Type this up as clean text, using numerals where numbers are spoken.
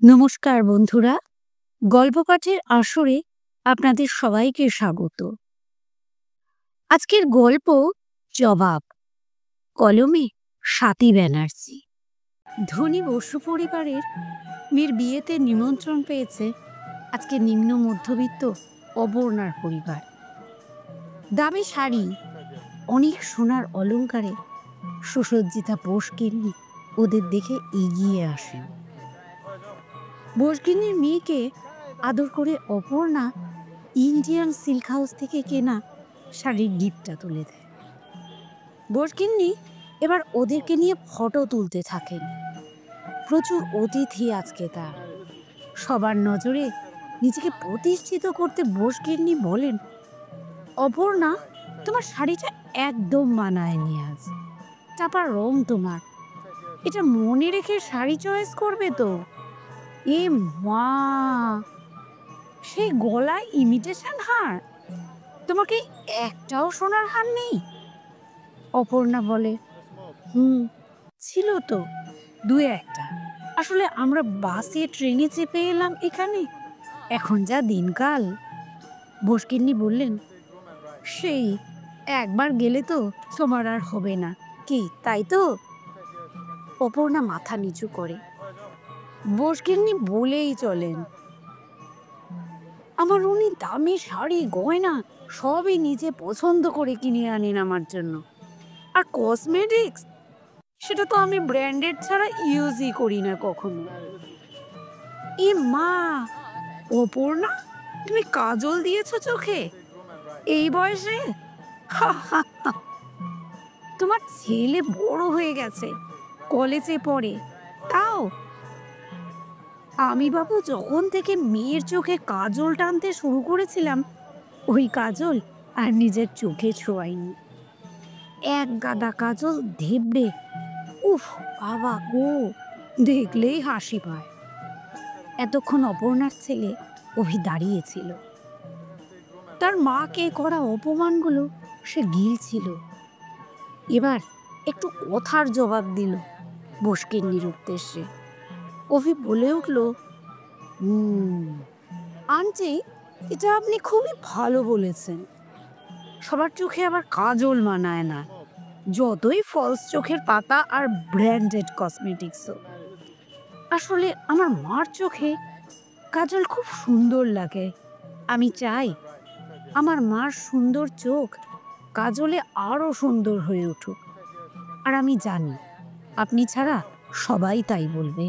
নমস্কার বন্ধুরা, গল্প পাঠের আসরে আপনাদের সবাইকে স্বাগত। আজকের গল্প জবাব, কলমে স্বাতী ব্যানার্জি। ধনী বসু পরিবারের মেয়ের বিয়েতে নিমন্ত্রণ পেয়েছে আজকে নিম্ন মধ্যবিত্ত অপর্ণার পরিবার। দামি শাড়ি, অনেক সোনার অলংকারে সুসজ্জিতা বসগিন্নি ওদের দেখে এগিয়ে আসেন। বসগিন্নির মেয়েকে আদর করে অপর্ণা ইন্ডিয়ান সিল্ক হাউস থেকে কেনা শাড়ির গিফটটা তুলে দেয়। বসগিন্নি এবার ওদেরকে নিয়ে ফটো তুলতে থাকেন। প্রচুর অতিথি আজকে তার। সবার নজরে নিজেকে প্রতিষ্ঠিত করতে বসগিন্নি বলেন, অপর্ণা, তোমার শাড়িটা একদম মানায়নি আজ। চাপা রং তোমার, এটা মনে রেখে শাড়ি চয়েস করবে তো। এ মা, সেই গলায় ইমিটেশন হার, তোমাকে একটাও সোনার হার নেই? অপর্ণা বলে, ছিল তো দু একটা, আসলে আমরা বাসে ট্রেনে চেপে এলাম এখানে, এখন যা দিনকাল। বসগিন্নি বললেন, সেই একবার গেলে তো তোমার আর হবে না, কি তাই তো? অপর্ণা মাথা নিচু করে। বসগিন্নি বলেই চলেন, আমার উনি দামি শাড়ি গয়না সবই নিজে পছন্দ করে কিনে আনেন আমার জন্য। আর কসমেটিক্স, সেটা তো আমি ব্র্যান্ডেড ছাড়া ইউজই করি না কখনো। এ মা, অপর্ণা, তুমি কাজল দিয়েছো চোখে এই বয়সে? তোমার ছেলে বড় হয়ে গেছে, কলেজে পড়ে, তাও আমি বাবু যখন থেকে মেয়ের চোখে কাজল টানতে শুরু করেছিলাম, ওই কাজল আর নিজের চোখে ছোঁয়াইনি। এক গাদা কাজল ধেবড়ে, উফ বাবা গো, দেখলেই হাসি পায়। এতক্ষণ অপর্ণার ছেলে অভি দাঁড়িয়েছিল। তার মাকে করা অপমানগুলো সে গিলছিল। এবার একটু কথার জবাব দিল বসগিন্নির উদ্দেশ্যে। অভি বলে উঠল, আন্টি, এটা আপনি খুবই ভালো বলেছেন। সবার চোখে আবার কাজল মানায় না, যতই ফলস চোখের পাতা আর ব্র্যান্ডেড কসমেটিক্সও। আসলে আমার মার চোখে কাজল খুব সুন্দর লাগে। আমি চাই আমার মার সুন্দর চোখ কাজলে আরো সুন্দর হয়ে উঠুক। আর আমি জানি আপনি ছাড়া সবাই তাই বলবে।